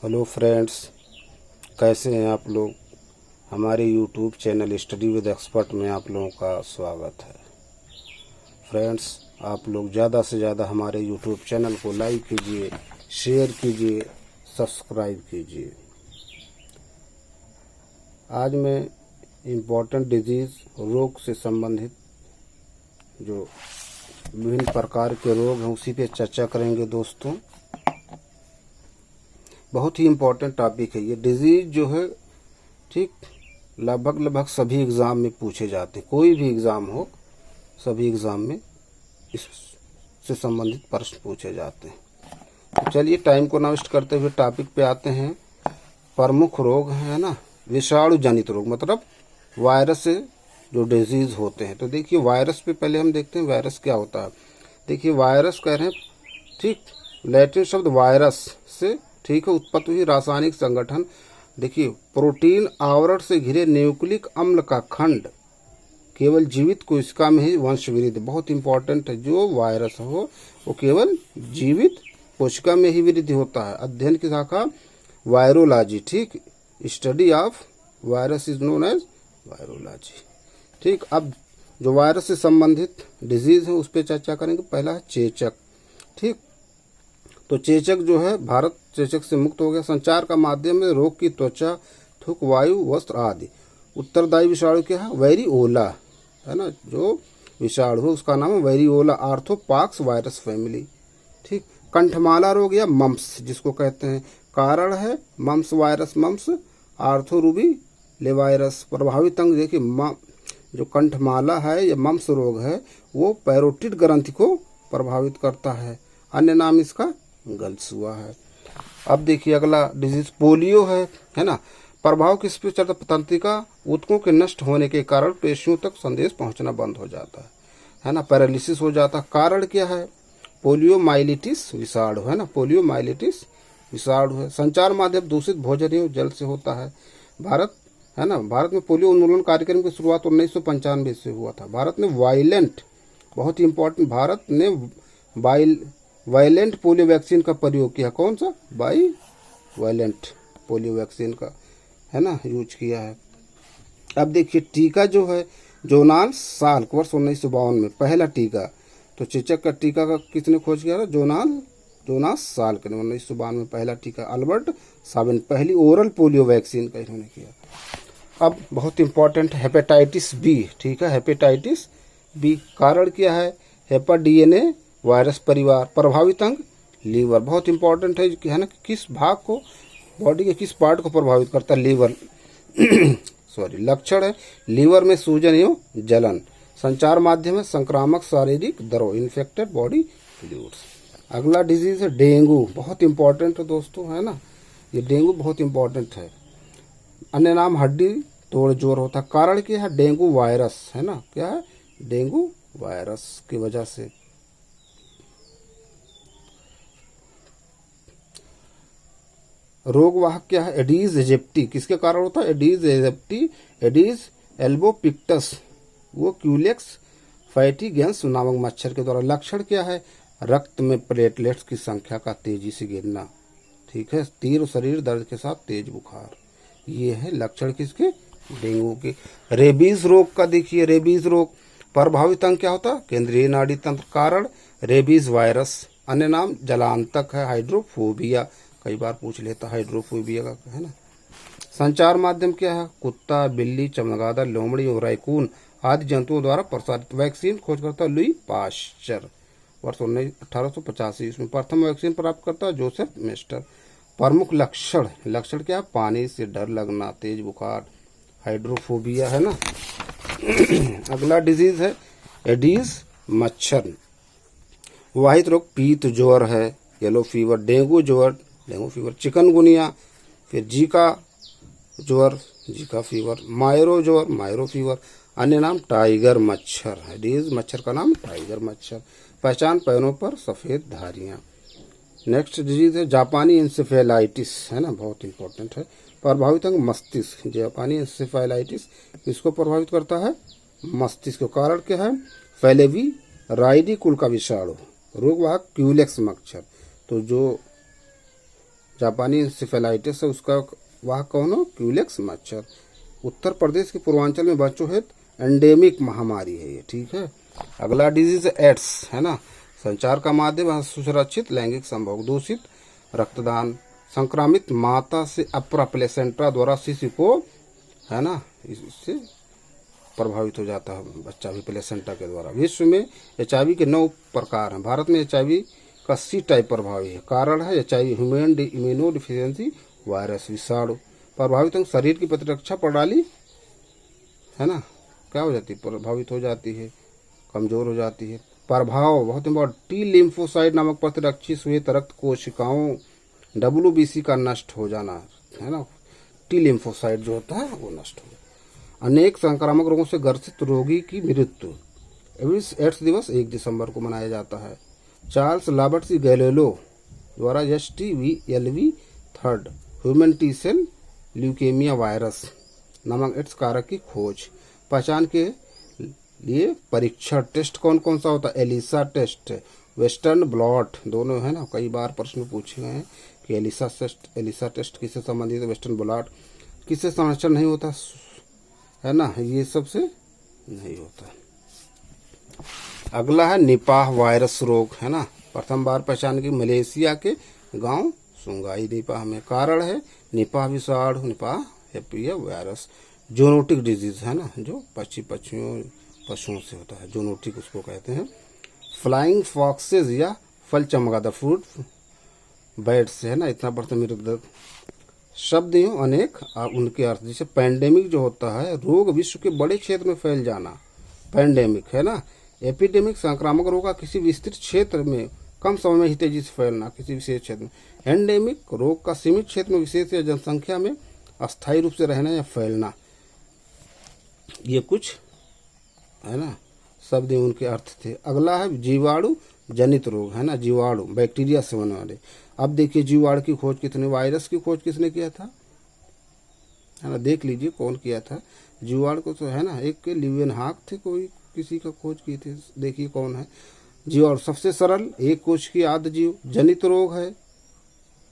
Hello friends, कैसे हैं आप लोग। हमारे YouTube channel study with expert में आप लोगों का स्वागत है। फ्रेंड्स, आप लोग ज़्यादा से ज़्यादा हमारे यूट्यूब चैनल को लाइक कीजिए, शेयर कीजिए, सब्सक्राइब कीजिए। आज मैं इम्पोर्टेंट डिजीज़ रोग से संबंधित जो विभिन्न प्रकार के रोग हैं उसी पे चर्चा करेंगे दोस्तों। बहुत ही इम्पोर्टेंट टॉपिक है ये। डिजीज़ जो है ठीक लगभग सभी एग्ज़ाम में पूछे जाते हैं। कोई भी एग्ज़ाम हो, सभी एग्ज़ाम में इससे संबंधित प्रश्न पूछे जाते हैं। तो चलिए टाइम को ना वेस्ट करते हुए टॉपिक पे आते हैं। प्रमुख रोग है ना, विषाणु जनित रोग, मतलब वायरस से जो डिजीज़ होते हैं। तो देखिए वायरस पे पहले हम देखते हैं वायरस क्या होता है। देखिए वायरस कह रहे हैं ठीक, लैटिन शब्द वायरस से ठीक है उत्पत्ति हुई रासायनिक संगठन। देखिए प्रोटीन आवरण से घिरे न्यूक्लिक अम्ल का खंड केवल जीवित कोशिका में ही वंश वृद्धि। बहुत इंपॉर्टेंट है, जो वायरस हो वो केवल जीवित कोशिका में ही वृद्धि होता है। अध्ययन की शाखा वायरोलॉजी, ठीक, study of virus is known as virology. ठीक, अब जो वायरस से संबंधित डिजीज है उस पर चर्चा करेंगे। पहला है चेचक। ठीक, तो चेचक जो है, भारत चेचक से मुक्त हो गया। संचार का माध्यम है रोग की त्वचा, थूक, वायु, वस्त्र आदि। उत्तरदायी विषाणु क्या है? वेरिओला है ना, जो विषाणु है उसका नाम है वेरिओला, आर्थोपॉक्स वायरस फैमिली। ठीक, कंठमाला रोग या मम्स जिसको कहते हैं, कारण है मम्स वायरस, मम्स आर्थोरूबी लेवायरस। प्रभावित अंग देखिए, जो कंठमाला है या मम्स रोग है वो पैरोटिड ग्रंथि को प्रभावित करता है। अन्य नाम इसका गलसुआ है। अब देखिए अगला डिजीज पोलियो है ना। प्रभाव किस पे चलता? तंत्रिका ऊतकों के नष्ट होने के कारण पेशियों तक संदेश पहुंचना बंद हो जाता है ना, पैरालिसिस हो जाता है। कारण क्या है? पोलियोमाइलिटिस विषाणु है ना, पोलियोमाइलिटिस विषाणु है। संचार माध्यम दूषित भोजन एवं जल से होता है। भारत है ना, भारत में पोलियो उन्मूलन कार्यक्रम की शुरुआत 1995 से हुआ था। भारत ने वायलेंट, बहुत ही इंपॉर्टेंट, भारत ने वायलेंट पोलियो वैक्सीन का प्रयोग किया। कौन सा? वायलेंट पोलियो वैक्सीन का है ना यूज किया है। अब देखिए टीका जो है, जोनास साल्क वर्ष 1952 में पहला टीका। तो चेचक का टीका का किसने खोज किया था? जोनास साल्क ने 1952 में पहला टीका। अल्बर्ट साबिन पहली ओरल पोलियो वैक्सीन का इन्होंने किया। अब बहुत इंपॉर्टेंट हेपेटाइटिस बी। ठीक है, हेपेटाइटिस बी कारण क्या है? हेपा डीएनए वायरस परिवार। प्रभावित अंग लीवर, बहुत इंपॉर्टेंट है ना, किस भाग को, बॉडी के किस पार्ट को प्रभावित करता है? Liver sorry. लक्षण है लीवर में सूजन एवं जलन। संचार माध्यम है संक्रामक शारीरिक द्रव, इन्फेक्टेड बॉडी फ्लूइड्स। अगला डिजीज है डेंगू, बहुत इंपॉर्टेंट है दोस्तों, है ना, ये डेंगू बहुत इंपॉर्टेंट है। अन्य नाम हड्डी तोड़ जोड़ होता है। कारण क्या है? डेंगू वायरस है ना, क्या है? डेंगू वायरस की वजह से। रोगवाहक क्या है? एडीज एजिप्टी, किसके कारण होता है? एडीज एजिप्टी, एडीज एल्बोपिक्टस, वो क्यूलेक्स फैटिगेंस नामक मच्छर के द्वारा। लक्षण क्या है? रक्त में प्लेटलेट्स की संख्या का तेजी से गिरना, ठीक है, तीव्र शरीर दर्द के साथ तेज बुखार, ये है लक्षण किसके? डेंगू के। रेबीज रोग का देखिए, रेबीज रोग प्रभावित अंग क्या होता है? केंद्रीय नाड़ी तंत्र। कारण रेबीज वायरस। अन्य नाम जलांतक है हाइड्रोफोबिया, कई बार पूछ लेता हाइड्रोफोबिया का, है ना। संचार माध्यम क्या है? कुत्ता, बिल्ली, चमगादड़, लोमड़ी और रैकून आदि जंतुओं द्वारा प्रसारित। वैक्सीन खोजकर्ता लुई पाश्चर वर्ष 1885 इसमें प्रथम वैक्सीन प्राप्त करता जोसेफ मेस्टर। प्रमुख लक्षण क्या है? पानी से डर लगना, तेज बुखार, हाइड्रोफोबिया, है ना। अगला डिजीज है एडीज मच्छर वाहित रोग। पीत ज्वर है, येलो फीवर, डेंगू ज्वर, डेंगू फीवर, चिकनगुनिया, फिर जीका ज्वर, जीका फीवर, मायरो ज्वर, मायरो फीवर। अन्य नाम टाइगर मच्छर है, एडीज मच्छर का नाम टाइगर मच्छर। पहचान पैरों पर सफेद धारियां। नेक्स्ट डिजीज है जापानी इंसेफेलाइटिस, है ना, बहुत इंपॉर्टेंट है। प्रभावित अंग मस्तिष्क। जापानी इंसेफेलाइटिस किसको प्रभावित करता है? मस्तिष्क। कारण क्या है? फैलेवी राइडी कुल का विषाणु। रोगवाहक क्यूलेक्स मच्छर। तो जो जापानी इंसेफेलाइटिस है उसका वह कौन हो, क्यूलेक्स मच्छर। उत्तर प्रदेश के पूर्वांचल में बच्चों हेतु एंडेमिक महामारी है ये, ठीक है। अगला डिजीज एड्स है ना, संचार का माध्यम है सुरक्षित लैंगिक संभोग, दूषित रक्तदान, संक्रामित माता से अपर प्लेसेंटा द्वारा शिशु को है ना इससे प्रभावित हो जाता है बच्चा भी प्लेसेंटा के द्वारा। विश्व में HIV के 9 प्रकार हैं। भारत में HIV का C टाइप प्रभावी है। कारण है HIV human immuno deficiency virus विषाणु। प्रभावित अंग शरीर की प्रतिरक्षा प्रणाली है ना क्या हो जाती है, प्रभावित हो जाती है, कमजोर हो जाती है। प्रभाव बहुत इम्पोर्टेंट, टी लिम्फोसाइट नामक प्रतिरक्षी श्वेत रक्त कोशिकाओं WBC का नष्ट हो जाना है ना, टी लिम्फोसाइट जो होता है वो नष्ट हो जाना। अनेक संक्रामक रोगों से ग्रसित रोगी की मृत्यु। एड्स दिवस 1 दिसंबर को मनाया जाता है। चार्ल्स लाबर्ट गैलिलो द्वारा HTLV 3 human T cell leukaemia virus नामक एड्स कारक की खोज। पहचान के लिए परीक्षण टेस्ट कौन कौन सा होता है, एलिसा टेस्ट, वेस्टर्न ब्लॉट, दोनों है ना, कई बार प्रश्न पूछे गए हैं कि एलिसा टेस्ट किससे संबंधित है, वेस्टर्न ब्लॉट किससे संरक्षण नहीं होता है ना, ये सबसे नहीं होता। अगला है निपाह वायरस रोग है ना, प्रथम बार पहचान की मलेशिया के गांव सुंगाई निपाह में। कारण है निपाह विषाणु, निपाह हेपिया वायरस। जोनोटिक डिजीज है ना, जो पशुओं से होता है, जोनोटिक उसको कहते हैं। फ्लाइंग फॉक्सेस या फल चमगादड़ फ्रूट बैट्स है ना, इतना बढ़ता मृत शब्द यूं अनेक उनके अर्थ। जैसे पैंडेमिक जो होता है रोग विश्व के बड़े क्षेत्र में फैल जाना, पैंडेमिक है ना। एपिडेमिक संक्रामक रोग का किसी विस्तृत क्षेत्र में कम समय में ही तेजी से फैलना किसी विशेष क्षेत्र में। एंडेमिक रोग का सीमित क्षेत्र में विशेष या जनसंख्या में अस्थायी रूप से रहना या फैलना। ये कुछ है ना शब्द उनके अर्थ थे। अगला है जीवाणु जनित रोग है ना, जीवाणु बैक्टीरिया से होने वाले। अब देखिए जीवाणु की खोज किसने, वायरस की खोज किसने किया था है ना, देख लीजिए कौन किया था। जीवाणु को तो है ना एक के ल्यूवेनहाक थे, कोई किसी का खोज की थी, देखिए कौन है। जीवाणु सबसे सरल एक कोश की आद जीव जनित रोग है,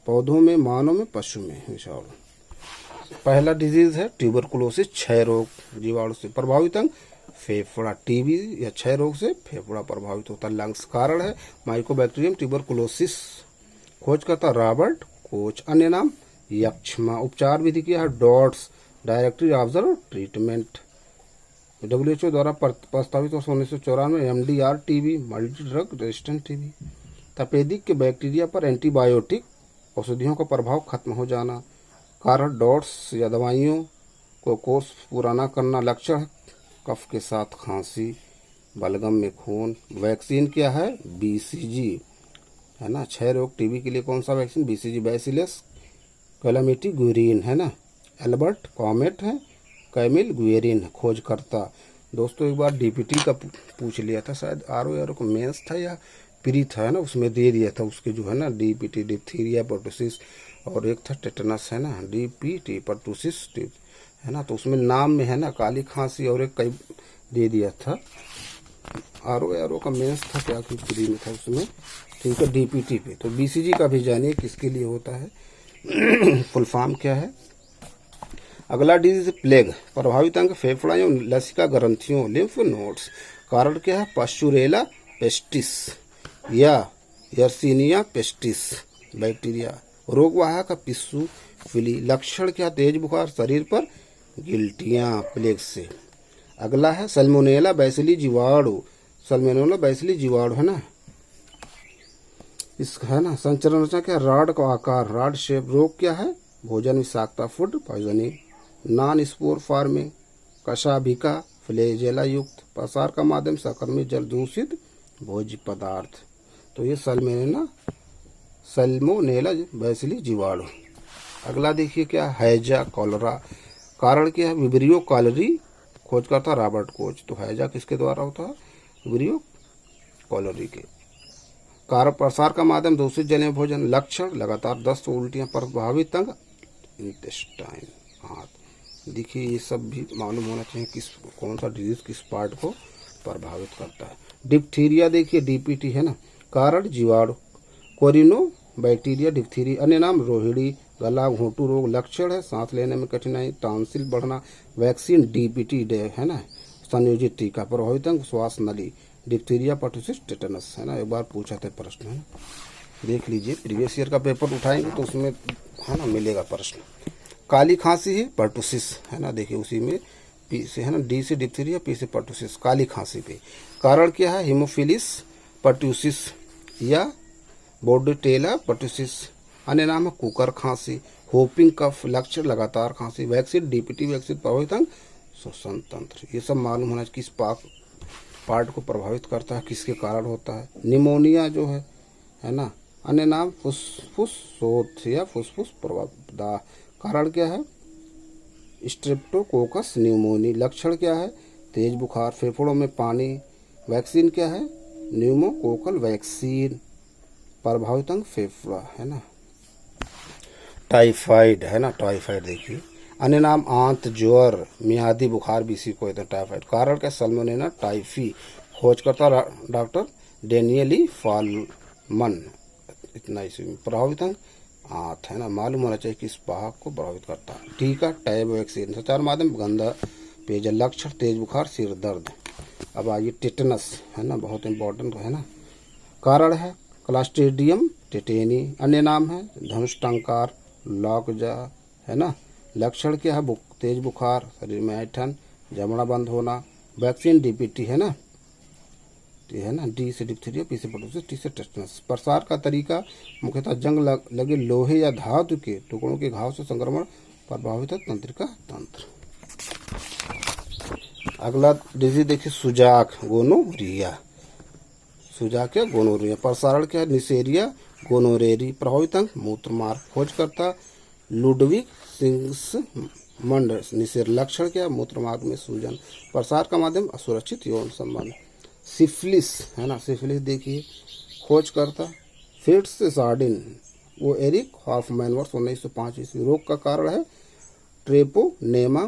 पौधों में, मानव में, पशु में विषाणु। पहला डिजीज है ट्यूबरकुलोसिस, क्षय रोग जीवाणु से प्रभावित अंग फेफड़ा। टीबी या क्षय रोग से फेफड़ा प्रभावित होता है। लंग्स कारण है माइकोबैक्टीरियम ट्यूबरकुलोसिस। खोज करता रॉबर्ट कोच। अन्य नाम यक्षमा। उपचार विधि क्या है, dots, directory observe treatment. WHO द्वारा प्रस्तावित वर्ष 1994 MDR TB multi drug resistant TB. तपेदिक के बैक्टीरिया पर एंटीबायोटिक औषधियों का प्रभाव खत्म हो जाना। कारण डॉट्स या दवाइयों को कोर्स पूरा न करना। लक्षण कफ के साथ खांसी, बलगम में खून। वैक्सीन क्या है, BCG है ना। क्षय रोग टीबी के लिए कौन सा vaccine, BCG bacillus Calmette Guerin है ना। एल्बर्ट कॉमेट है, कैमिल गुएरिन खोजकर्ता। दोस्तों एक बार DPT का पूछ लिया था, शायद RO को मेंस था या प्री था है ना, उसमें दे दिया था उसके जो है ना DPT डिप्थीरिया पर्टूसिस, और एक था टेटनस है ना DPT पर्टूसिस है ना। तो उसमें नाम में है ना काली खांसी और एक कई दे दिया था। RO का मेंस था क्या कि प्री में था उसमें, ठीक है DPT पे। तो BCG का भी जानिए किसके लिए होता है फुल फॉर्म क्या है। अगला डिजीज प्लेग। प्रभावित अंग फेफड़ा एवं लसिका ग्रंथियों लिम्फ नोड्स। कारण क्या है, पास्चुरेला पेस्टिस या यर्सीनिया पेस्टिस बैक्टीरिया। रोगवाहक पिस्सू फिली। लक्षण क्या, तेज बुखार, शरीर पर गिल्टियां प्लेग से। अगला है सल्मोनेला बैसिली जीवाणु। सल्मोनेला बैसिली जीवाणु है ना, इसका है ना संचरण क्या, राड का आकार, राड शेप। रोग क्या है, भोजन विषाक्तता, food poisoning. Non spore forming, कशाभिका फ्लेजेला युक्त। प्रसार का माध्यम सकर्मित जल, दूषित भोज्य पदार्थ। तो ये सल्मोनेला बैसिली जीवाणु। अगला देखिए क्या, हैजा कॉलरा। कारण क्या है, विब्रियो कॉलरी। खोज करता रॉबर्ट कोच। तो हैजा किसके द्वारा होता है, विब्रियो कॉलरी के। कारण प्रसार का माध्यम दूषित जल में भोजन। लक्षण लगातार दस्त, उल्टियां। प्रभावित अंग इंटेस्टाइन, हाथ। देखिए ये सब भी मालूम होना चाहिए किस कौन सा डिजीज किस पार्ट को प्रभावित करता है। डिप्थीरिया देखिए DPT है ना। कारण जीवाणु कोरिनो बैक्टीरिया, डिप्थीरिया। अन्य नाम रोहिणी, गला घोंटू रोग। लक्षण है सांस लेने में कठिनाई, टॉन्सिल बढ़ना। वैक्सीन डीपीटी है ना, संयोजित टीका। प्रभावित अंग श्वास नली, डिप्थीरिया, पर्टुसिस, टेटनस है ना। एक बार पूछा था प्रश्न है, देख लीजिए प्रीवियस ईयर का पेपर उठाएंगे तो उसमें है ना मिलेगा प्रश्न। काली खांसी है, पर्टुसिस है ना, देखिए उसी में पी से है ना, डी से डिप्थीरिया, पी से पर्टुसिस, काली खांसी पे। कारण क्या है, हीमोफिलिस पर्टुसिस या बोर्डेटेला पर्टुसिस। अन्य नाम है कुकर खांसी, होपिंग कफ। लक्षण लगातार खांसी। वैक्सीन डीपीटी वैक्सीन प्रभावित अंग श्वसन तंत्र। ये सब मालूम होना किस पार्ट को प्रभावित करता है, किसके कारण होता है। निमोनिया जो है ना। अन्य नाम फुसफुस शोथ या फुसफुस प्रदाह। कारण क्या है, स्ट्रेप्टोकोकस न्यूमोनी। लक्षण क्या है, तेज बुखार, फेफड़ों में पानी। वैक्सीन क्या है, न्यूमोकोकल वैक्सीन। प्रभावित अंग फेफड़ा है ना। टाइफाइड है ना, टाइफाइड देखिए। अन्य नाम आंत, ज्वर, मियादी बुखार भी इसी को कहते हैं टाइफाइड। कारण क्या, सल्मोनेला टाइफी। खोजकर्ता डॉक्टर डेनियली फालमन। इतना इसी में। प्रभावित अंग आंत है ना, मालूम होना चाहिए किस भाग को प्रभावित करता है। टीका टैब वैक्सीन। संचार माध्यम गंदा पेयजल। लक्षण तेज बुखार, सिर दर्द। अब आइए टेटनस है ना, बहुत इंपॉर्टेंट है ना। कारण है क्लास्ट्रीडियम टेटेनी। अन्य नाम है धनुष टंकार, लॉकजा है ना। लक्षण क्या है, तेज बुखार, शरीर में ऐंठन, जमना बंद होना। वैक्सीन डीपीटी है ना, है ना, डी से डिप्थीरिया, पी से पर्टुसिस, टी से टेटनस। प्रसार का तरीका मुख्यतः जंग लगे लोहे या धातु के टुकड़ों के घाव से संक्रमण। प्रभावित है तंत्रिका तंत्र। अगला डिजीज देखिए, सुजाक गोनोरिया। सुजाक या गोनोरिया। प्रसारण क्या है, निसेरिया गोनोरेरी। प्रभावित अंग मूत्र मार्ग। खोजकर्ता लुडविग सिग्समंड निसेर। लक्षण क्या है, मूत्र मार्ग में सूजन। प्रसार का माध्यम असुरक्षित यौन संबंध। सिफिलिस है ना, सिफिलिस देखिए। खोजकर्ता फिट्स सार्डिन, वो एरिक हॉफमैन, वर्ष 1905 ईस्वी। रोग का कारण है ट्रेपोनेमा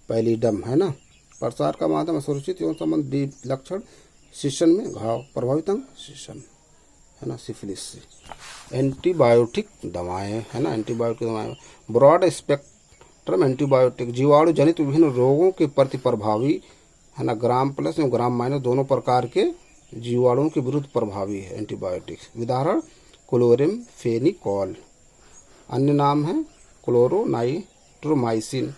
पैलिडम है ना। प्रसार का माध्यम असुरक्षित यौन संबंध। डी लक्षण शिशन में घाव। प्रभावित अंग शिशन है ना, सिफिलिस से। एंटीबायोटिक दवाएं है ना, एंटीबायोटिक दवाएं। ब्रॉड स्पेक्ट्रम एंटीबायोटिक, जीवाणु जनित विभिन्न रोगों के प्रति प्रभावी है ना, ग्राम प्लस एवं ग्राम माइनस दोनों प्रकार के जीवाणुओं के विरुद्ध प्रभावी है एंटीबायोटिक्स। उदाहरण क्लोरिम फेनिकॉल। अन्य नाम है क्लोरोनाइट्रोमाइसिन,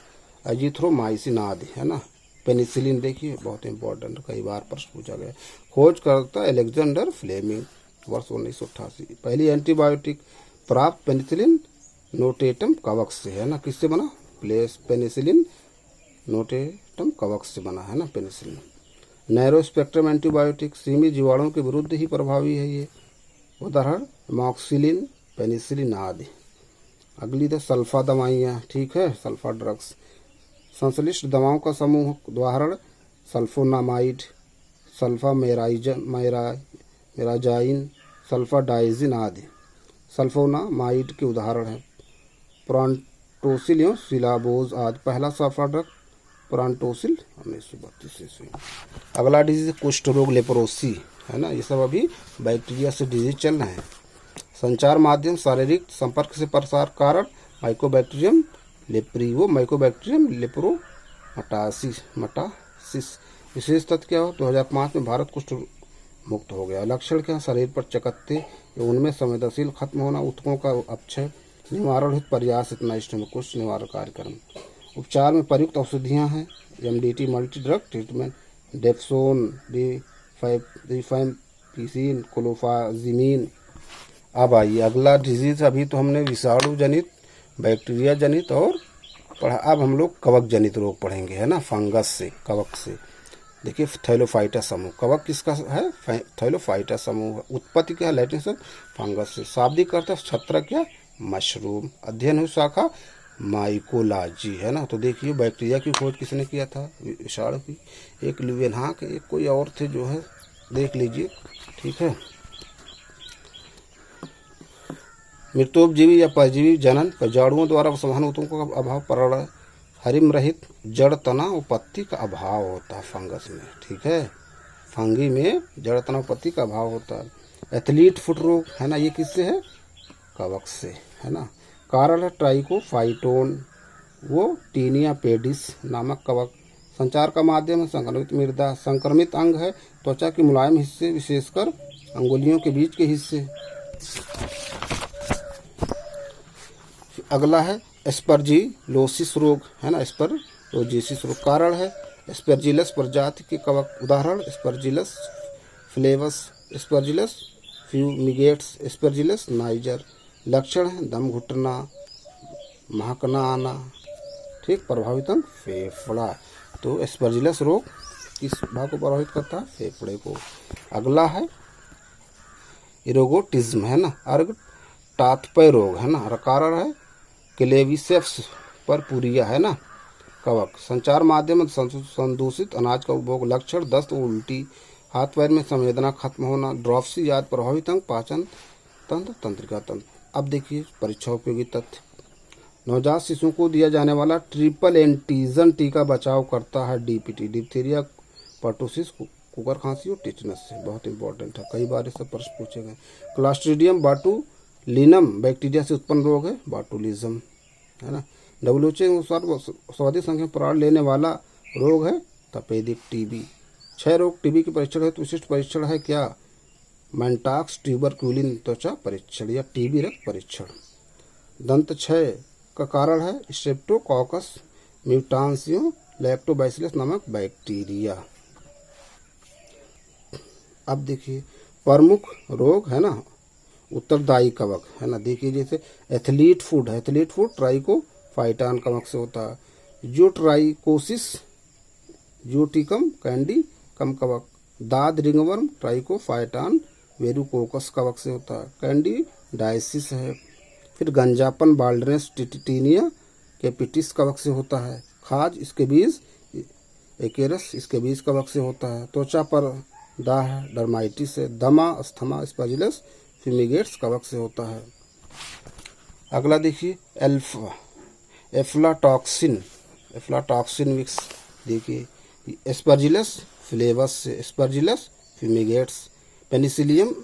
एजिथ्रोमाइसिन आदि है ना। पेनिसिलिन देखिए, बहुत इंपॉर्टेंट, कई बार प्रश्न पूछा गया। खोजकर्ता अलेक्जेंडर फ्लेमिंग, वर्ष 1988। पहली एंटीबायोटिक प्राप्त पेनिसिलिन नोटेटम कवक से है ना। किससे बना, प्लेस पेनिसिलिन नोटेटम कवक से बना है ना पेनिसिलिन। नैरो स्पेक्ट्रम एंटीबायोटिक, सीमित जीवाणुओं के विरुद्ध ही प्रभावी है ये। उदाहरण मॉक्सिलिन, पेनिसिलिन आदि। अगली तो सल्फा दवाइयाँ, ठीक है, सल्फा ड्रग्स। संश्लिष्ट दवाओं का समूह। उदाहरण सल्फोनामाइड, सल्फा मेराजाइन, सल्फा डाइजिन आदि। सल्फोनामाइड के उदाहरण हैं प्रोंटोसिल, सिलाबोज आदि। पहला सल्फा ड्रग प्रोंटोसिल 1932 ईस्वी। अगला डिजीज कुष्ठ रोग, लेप्रोसी है ना। ये सब अभी बैक्टीरिया से डिजीज चल रहे हैं। संचार माध्यम शारीरिक संपर्क से प्रसार। कारण माइकोबैक्टीरियम लेप्रिवो, माइकोबैक्टीरियम लेप्रोमटासिस। विशेष तथ्य क्या हो, 2005 में भारत कुष्ठ मुक्त हो गया। लक्षण क्या, शरीर पर चकत्ते, उनमें संवेदनशील खत्म होना, ऊतकों का अपक्षय। निवारण हेतु प्रयास इतना इष्ट में कुष्ठ निवारण कार्यक्रम। उपचार में प्रयुक्त औषधियाँ हैं MDT multi drug treatment, dapsone, rifampicin, clofazimine. अब आइए अगला डिजीज, अभी तो हमने विषाणु जनित, बैक्टीरिया जनित और पढ़ा, अब हम लोग कवक जनित रोग पढ़ेंगे है ना, फंगस से, कवक से। देखिए थैलोफाइटा समूह, कवक किसका है, थैलोफाइटा समूह। उत्पत्ति क्या है, लैटिन शब्द फंगस से। शाब्दिक अर्थ छत्रक या मशरूम। अध्ययन हुई शाखा माइकोलॉजी है ना। तो देखिए बैक्टीरिया की खोज किसने किया था, विषाणु की। एक ल्यूवेनहाक, एक कोई और थे जो है, देख लीजिए, ठीक है। मृतोपजीवी या परजीवी जनन, प्रजाणुओं द्वारा समान ऊतकों का अभाव, पराग हरिम रहित जड़ तना और पत्ती का अभाव होता है फंगस में, ठीक है। फंगी में जड़ तना पत्ती का अभाव होता है। एथलीट फुट रोग है ना, ये किससे है, कवक से, है ना। कारण है ट्राइकोफाइटोन वो टीनिया पेडिस नामक कवक। संचार का माध्यम है संक्रमित मृदा। संक्रमित अंग है त्वचा के मुलायम हिस्से, विशेषकर अंगुलियों के बीच के हिस्से। अगला है एस्परजिलोसिस रोग, है ना, एस्परजिलोसिस रोग। कारण है एस्परजिलस प्रजाति के कवक। उदाहरण aspergillus flavus, aspergillus fumigatus, aspergillus niger. लक्षण है दम घुटना, महकना आना, ठीक। प्रभावित अंग फेफड़ा। तो एस्परजिलस रोग किस भाग को प्रभावित करता है? फेफड़े को। अगला है इरोगोटिज्म, है ना, अर्ग तात्पय रोग, है ना। कारण है क्लेविसेप्स परपुरिया, है ना, कवक। संचार माध्यम संदूषित अनाज का उपभोग। लक्षण दस्त, उल्टी, हाथ पैर में संवेदना खत्म होना, ड्रॉप्सी याद। प्रभावित अंग पाचन तंत्र, तंत्रिका तंत्र। अब देखिए परीक्षा उपयोगी तथ्य। नवजात शिशु को दिया जाने वाला ट्रिपल एंटीजन टीका बचाव करता है डीपीटी, डिप्थीरिया, पर्टुसिस, कुकर खांसी और टिटनस से। बहुत इंपॉर्टेंट है, कई बार इससे प्रश्न पूछे गए। क्लास्ट्रीडियम बाटुलिनम बैक्टीरिया से उत्पन्न रोग है बाटुलिज्म, है ना। WHO के अनुसार सर्वाधिक संख्या में प्राण लेने वाला रोग है तपेदिक टीबी। 6 रोग टीबी के परीक्षण हेतु विशिष्ट परीक्षण है क्या? मैंटाक्स ट्यूबरक्यूलिन त्वचा परीक्षण या टीबी रक्त परीक्षण। दंत क्षय का कारण है स्ट्रेप्टोकॉकस म्यूटान्सियो लैक्टोबैसिलस नामक बैक्टीरिया। अब देखिए प्रमुख रोग, है ना, उत्तरदायी कवक, है ना। देखिए जैसे एथलीट फूड है, एथलीट फूड ट्राइकोफाइटान कवक से होता है। जो ट्राइकोसिस ज्यूटिकम कैंडी कम कवक। दाद रिंगवर्म ट्राइकोफाइटान वेरुकोकस कवक से होता है। कैंडी डायसिस है। फिर गंजापन बाल्डनेस टिटिनिया कैपिटिस कवक से होता है। खाज इसके बीज एकेरस इसके बीज कवक से होता है। त्वचा पर दाह डर्माइटिस है। दमा अस्थमा एस्परजिलस फ्यूमिगेट्स कवक से होता है। अगला देखिए एफ्लाटॉक्सिन मिक्स। देखिए एस्परजिलस फ्लेवस से, एस्परजिलस फ्यूमिगेट्स। पेनिसिलियम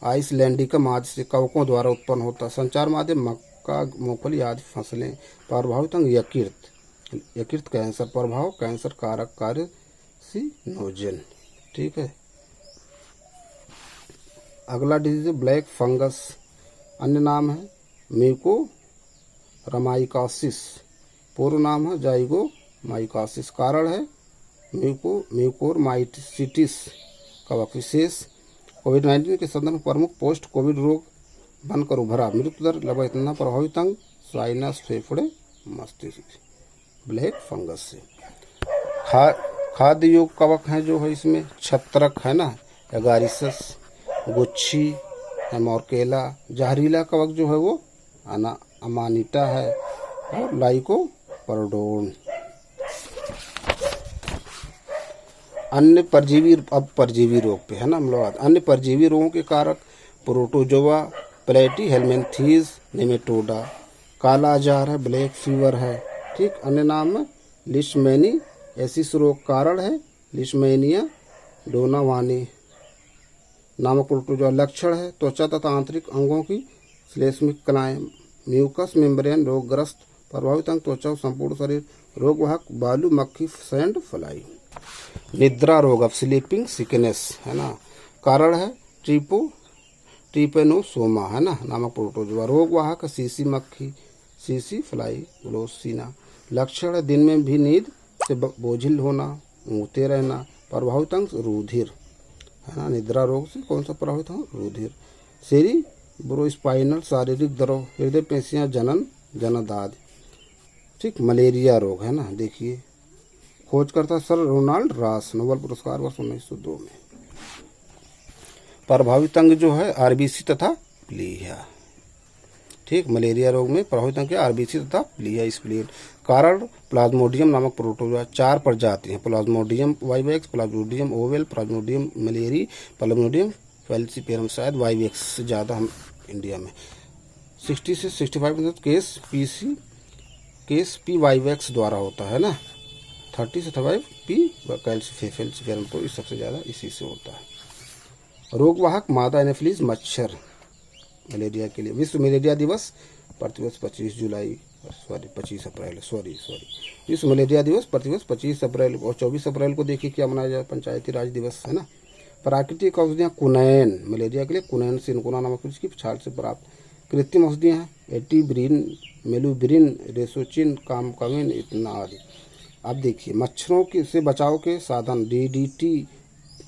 आइसलैंडिकम आदि से कवकों द्वारा उत्पन्न होता है। संचार माध्यम मक्का, मूंगफली आदि फसलें। प्रभावित अंग यकृत कैंसर। प्रभाव कैंसर कारक कार्सिनोजन, ठीक है। अगला डिजीज है ब्लैक फंगस, अन्य नाम है म्यूकोरमाइकोसिस, पूर्व नाम है जाइगोमाइकोसिस। कारण है म्यूकोरमाइसिटिस कवक। विशेष कोविड-19 के संदर्भ में प्रमुख पोस्ट कोविड रोग बनकर उभरा। मृत्यु दर लगभग इतना। प्रभावित अंग साइनस, फेफड़े, मस्तिष्क। ब्लैक फंगस से खाद्य योग्य कवक हैं जो है इसमें छत्रक, है ना, एगारिसस, गुच्छी, हेमोरकेला। जहरीला कवक जो है वो अमानिटा है और लाइकोपर्डोन। अन्य परजीवी, अब परजीवी रोग पे, है ना, हम लोग अन्य परजीवी रोगों के कारक प्रोटोजोआ, प्लेटीहेल्मिन्थीज, नेमेटोडा। काला अजार है, ब्लैक फीवर है, ठीक। अन्य नाम है लिशमैनियासिस रोग। कारण है लिशमैनिया डोनावानी नामक प्रोटोजोआ। लक्षण है त्वचा तथा आंतरिक अंगों की श्लेष्मिक कलाएं। म्यूकस मेम्ब्रेन रोगग्रस्त। प्रभावित अंग त्वचा, संपूर्ण शरीर। रोगवाहक बालू मक्खी, सैंड फ्लाई। निद्रा रोग, अब स्लीपिंग सिकनेस, है ना। कारण है ट्रिपेनोसोमा, है ना, नामक प्रोटोजोआ। रोगवाहक सीसी मक्खी, सीसी फ्लाई ग्लोसिना। लक्षण है दिन में भी नींद से बोझिल होना, ऊँघते रहना। प्रभावित अंग रुधिर, है ना। निद्रा रोग से कौन सा प्रभावित हो? रुधिर। सेरिब्रोस्पाइनल शारीरिक द्रव, हृदय पेशियां, जनदाद, ठीक। मलेरिया रोग, है ना। देखिए खोजकर्ता सर रोनाल्ड रॉस, नोबेल पुरस्कार वर्ष 1902 में। प्रभावित अंग जो है आरबीसी तथा प्लीहा, ठीक। मलेरिया रोग में प्रभावित अंग आरबीसी तथा प्लीहा स्प्लीन। कारण प्लाज्मोडियम नामक प्रोटोजोआ। 4 प्रजाति हैं, Plasmodium vivax, Plasmodium oval, Plasmodium malariae, Plasmodium falciparum. शायद वाइवेक्स से ज़्यादा हम इंडिया में 60 से 65% केस पी वाइवेक्स द्वारा होता है ना। 30 से 35 पी फैल्सिपेरम, तो इस सबसे ज़्यादा इसी से होता है। रोगवाहक मादा एनोफिलीज मच्छर, मलेरिया के लिए। विश्व मलेरिया दिवस प्रतिवर्ष 25 अप्रैल विश्व मलेरिया दिवस प्रतिवर्ष 25 अप्रैल और 24 अप्रैल को देखिए क्या मनाया जाए, पंचायती राज दिवस है ना। प्राकृतिक औषधियाँ कुनैन, मलेरिया के लिए कुनैन सिनकोना नामक वृक्ष की छाल से प्राप्त। कृत्रिम औषधियाँ हैं एटीब्रिन, मेलुब्रिन, रेसोचिन, कामकाविन इतना आदि। अब देखिए मच्छरों के से बचाव के साधन डीडीटी,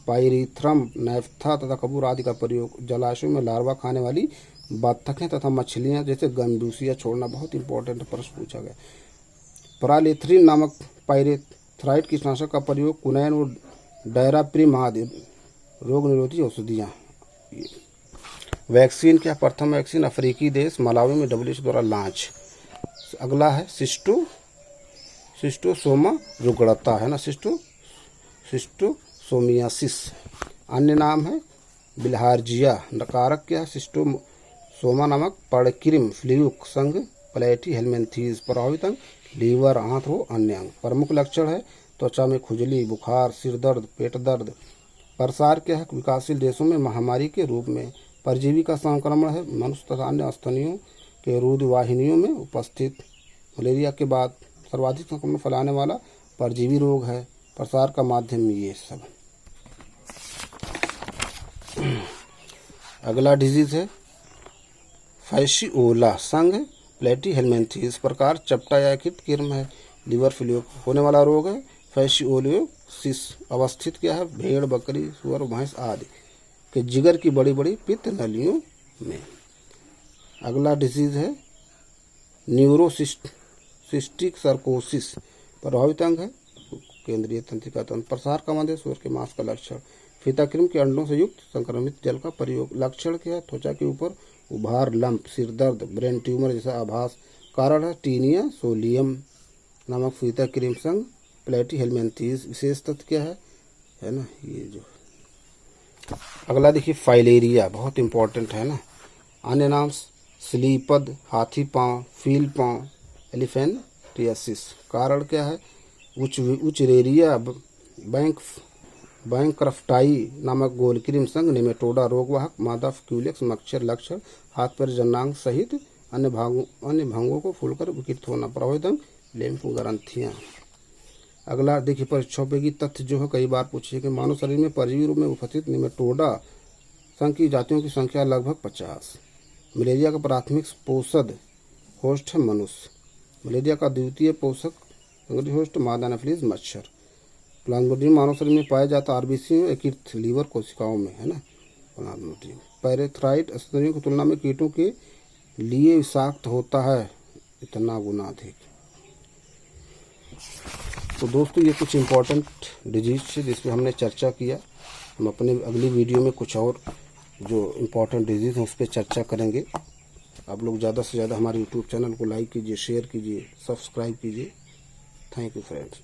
पायरिथ्रम, नैफ्था तथा कपूर आदि का प्रयोग। जलाशयों में लार्वा खाने वाली बत्तखें तथा मछलियां जैसे गंबूसिया छोड़ना, बहुत इंपॉर्टेंट प्रश्न पूछा गया। परालिथ्रिन नामक पायरेथ्राइड कीटनाशक का प्रयोग। कुनैन और डायराप्रिम आदि रोग निरोधी औषधियाँ। वैक्सीन क्या, प्रथम वैक्सीन अफ्रीकी देश मलावी में WHO द्वारा लॉन्च। अगला है सिस्टोसोमा रुग्णता है ना, सिस्टोसोमियासिस। अन्य नाम है बिल्हार्जिया। कारक क्या है, सिस्टोसोमा नामक पर्डक्रीम फ्लूक संघ प्लेटी हेलमिंथीज। प्रभावित अंग लीवर, आंत हो अन्य अंग। प्रमुख लक्षण है त्वचा में खुजली, बुखार, सिर दर्द, पेट दर्द। प्रसार क्या है, विकासशील देशों में महामारी के रूप में। परजीवी का संक्रमण है मनुष्य तथा अन्य स्तनियों के रुधिरवाहिनियों में उपस्थित। मलेरिया के बाद सर्वाधिक संक्रमण फैलाने वाला परजीवी रोग है। प्रसार का माध्यम ये सब। अगला डिजीज है फैसिओला संघ प्लेटी हेलमिंथीज। प्रकार चपटा या कीट किर्म है। लीवर फ्लूक होने वाला रोग है फैसिओलियोसिस। अवस्थित क्या है, भेड़, बकरी, सुअर, भैंस आदि के जिगर की बड़ी बड़ी पित्त नलियों में। अगला डिजीज है न्यूरोसिस्टिक सर्कोसिस। प्रभावित अंग है केंद्रीय तंत्रिका तंत्र। प्रसार का माध्यम सुअर के मांस का लक्षण। फीताकृमि के अंडों से युक्त संक्रमित जल का प्रयोग। लक्षण क्या है, त्वचा के ऊपर उभार, लंप, सिर दर्द, ब्रेन ट्यूमर जैसा आभास। कारण है टीनिया सोलियम नामक फीताकृमि संघ प्लेटी हेलमिंथीज। विशेष तथ्य क्या है ना ये जो। अगला देखिए फाइलेरिया, बहुत इंपॉर्टेंट है ना। अन्य नाम स्लीपद, हाथी पांव, फील पांव, एलिफेंटियासिस। कारण क्या है, उचरेरिया बैंक्रफ्टाई नामक गोलकृमि संघ निमेटोडा। रोगवाहक मादा क्यूलेक्स मच्छर। लक्षण हाथ पैर जनांग सहित अन्य भागों को फूलकर विकृत होना। प्रभावित अंग लिम्फ ग्रंथियां। अगला देखिए परीक्षाओपयोगी तथ्य जो है कई बार पूछे कि मानव शरीर में परजीवी रूप में उपस्थित निमेटोडा संघ की जातियों की संख्या लगभग 50। मलेरिया का प्राथमिक पोषक होस्ट है मनुष्य। मलेरिया का द्वितीय पोषक होस्ट मादा एनाफिलिस मच्छर। प्लाज्मोडियम मानव शरीर में पाया जाता आरबीसी में एकीकृत लीवर कोशिकाओं में है ना। प्लाज्मोडियम पैरेथ्राइड स्तनियों की तुलना में कीटों के लिए विषाक्त होता है इतना गुना अधिक। तो दोस्तों ये कुछ इम्पोर्टेंट डिजीज है जिस पर हमने चर्चा किया। हम अपने अगली वीडियो में कुछ और जो इम्पोर्टेंट डिजीज हैं उस पर चर्चा करेंगे। आप लोग ज़्यादा से ज़्यादा हमारे यूट्यूब चैनल को लाइक कीजिए, शेयर कीजिए, सब्सक्राइब कीजिए। Thank you friends.